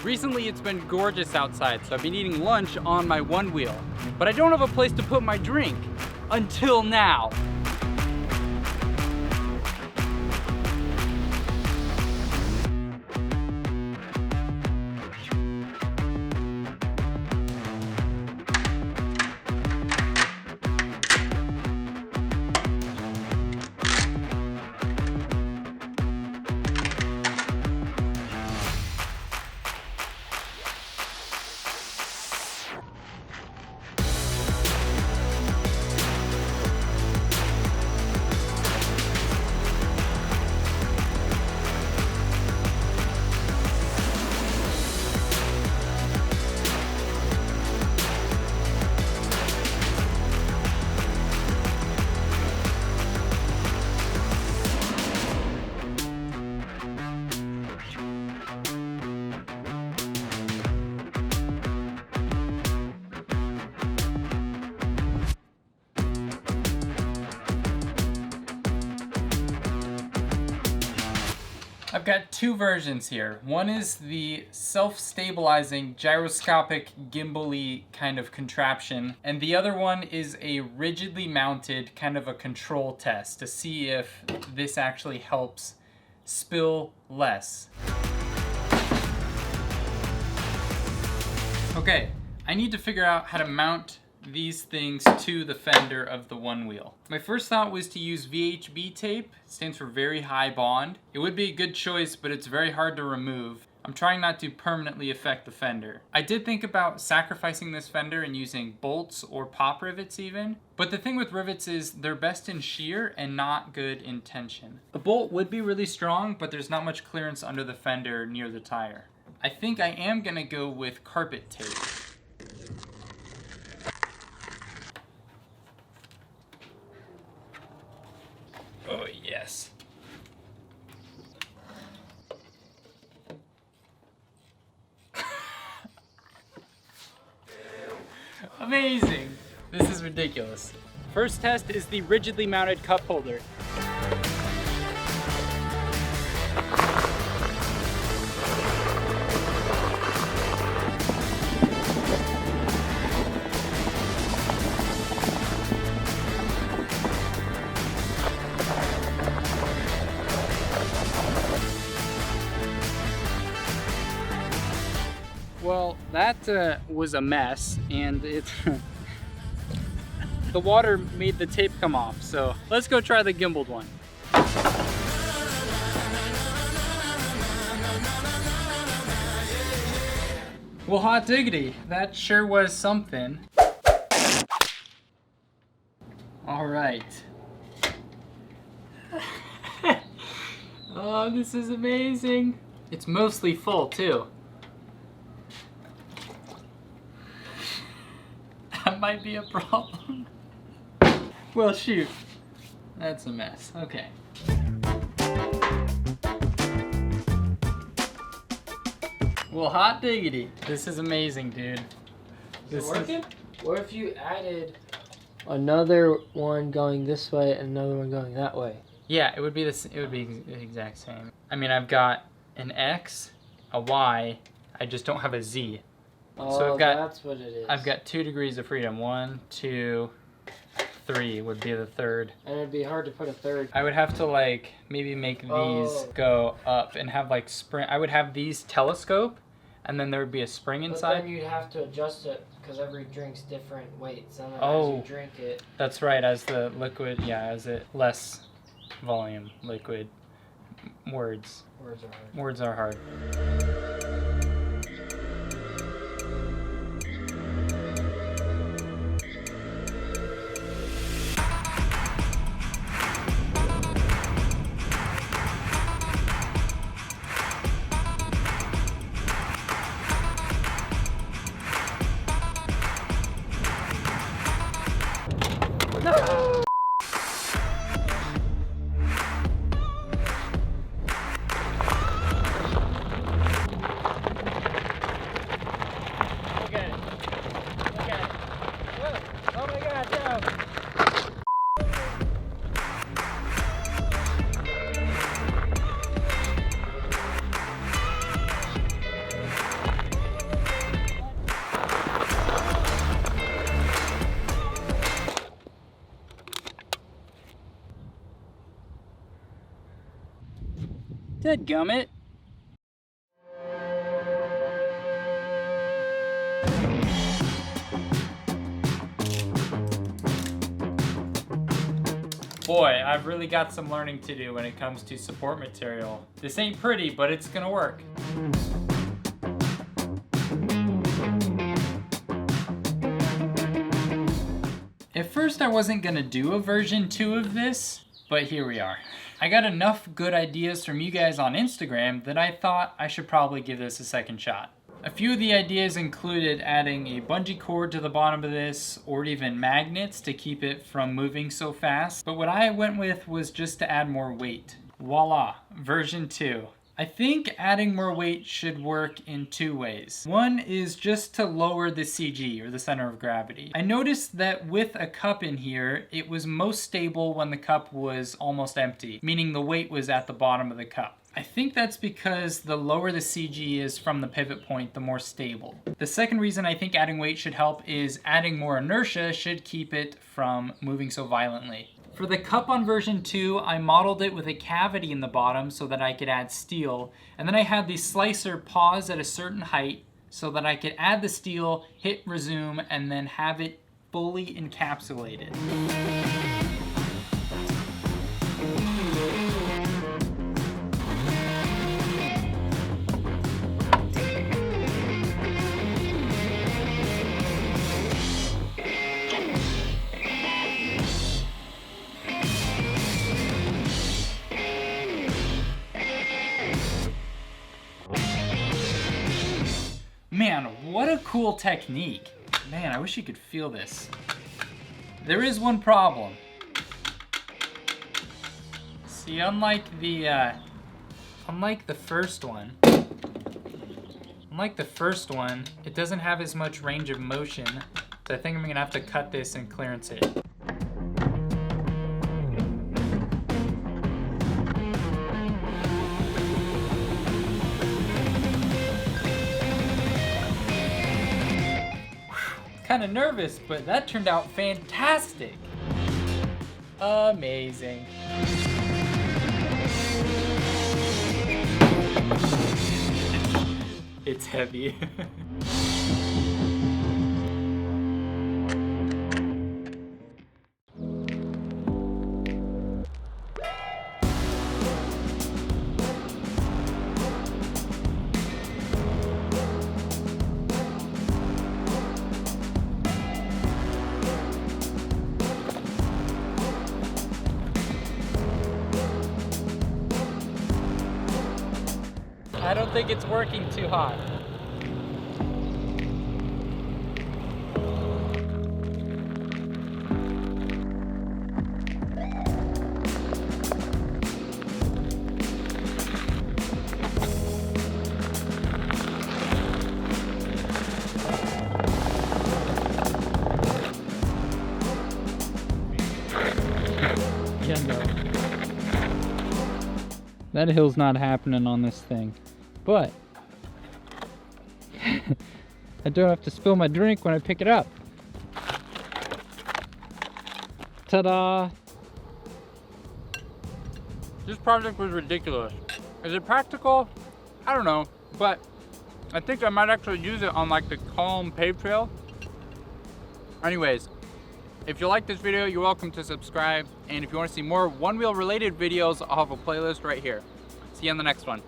Recently it's been gorgeous outside, so I've been eating lunch on my Onewheel. But I don't have a place to put my drink. Until now. I've got two versions here. One is the self-stabilizing gyroscopic gimbal-y kind of contraption, and the other one is a rigidly mounted kind of a control test to see if this actually helps spill less. Okay, I need to figure out how to mount these things to the fender of the Onewheel. My first thought was to use VHB tape. It stands for very high bond. It would be a good choice, but it's very hard to remove. I'm trying not to permanently affect the fender. I did think about sacrificing this fender and using bolts or pop rivets even, but the thing with rivets is they're best in shear and not good in tension. A bolt would be really strong, but there's not much clearance under the fender near the tire. I think I am gonna go with carpet tape. Oh, yes. Amazing. This is ridiculous. First test is the rigidly mounted cup holder. Well, that was a mess, and it the water made the tape come off, so let's go try the gimbaled one. Well, hot diggity, that sure was something. All right. Oh, this is amazing. It's mostly full too. That might be a problem. Well, shoot. That's a mess. Okay. Well, hot diggity. This is amazing, dude. Is it working? What if you added another one going this way and another one going that way? Yeah, it would be the exact same. I mean, I've got an X, a Y, I just don't have a Z. Oh, so that's what it is. I've got 2 degrees of freedom. 1, 2, 3 would be the third. And it'd be hard to put a third. I would have to like maybe make these go up and have like spring. I would have these telescope, and then there would be a spring inside. But then you'd have to adjust it because every drink's different weights. And then as you drink it. That's right. As the liquid, yeah, as it less volume liquid. Words are hard. Words are hard. No! Dadgummit. Boy, I've really got some learning to do when it comes to support material. This ain't pretty, but it's gonna work. At first I wasn't gonna do a version 2 of this, but here we are. I got enough good ideas from you guys on Instagram that I thought I should probably give this a second shot. A few of the ideas included adding a bungee cord to the bottom of this, or even magnets to keep it from moving so fast. But what I went with was just to add more weight. Voila, version 2. I think adding more weight should work in 2 ways. One is just to lower the CG, or the center of gravity. I noticed that with a cup in here, it was most stable when the cup was almost empty, meaning the weight was at the bottom of the cup. I think that's because the lower the CG is from the pivot point, the more stable. The second reason I think adding weight should help is adding more inertia should keep it from moving so violently. For the cup on version 2, I modeled it with a cavity in the bottom so that I could add steel, and then I had the slicer pause at a certain height so that I could add the steel, hit resume, and then have it fully encapsulated. Man, what a cool technique. Man, I wish you could feel this. There is one problem. See, unlike the first one, it doesn't have as much range of motion, so I think I'm gonna have to cut this and clearance it. Kind of nervous, but that turned out fantastic. Amazing. It's heavy. I don't think it's working too hot. That hill's not happening on this thing. But I don't have to spill my drink when I pick it up. Ta-da! This project was ridiculous. Is it practical? I don't know, but I think I might actually use it on like the calm paved trail. Anyways, if you like this video, you're welcome to subscribe. And if you want to see more Onewheel related videos, I'll have a playlist right here. See you on the next one.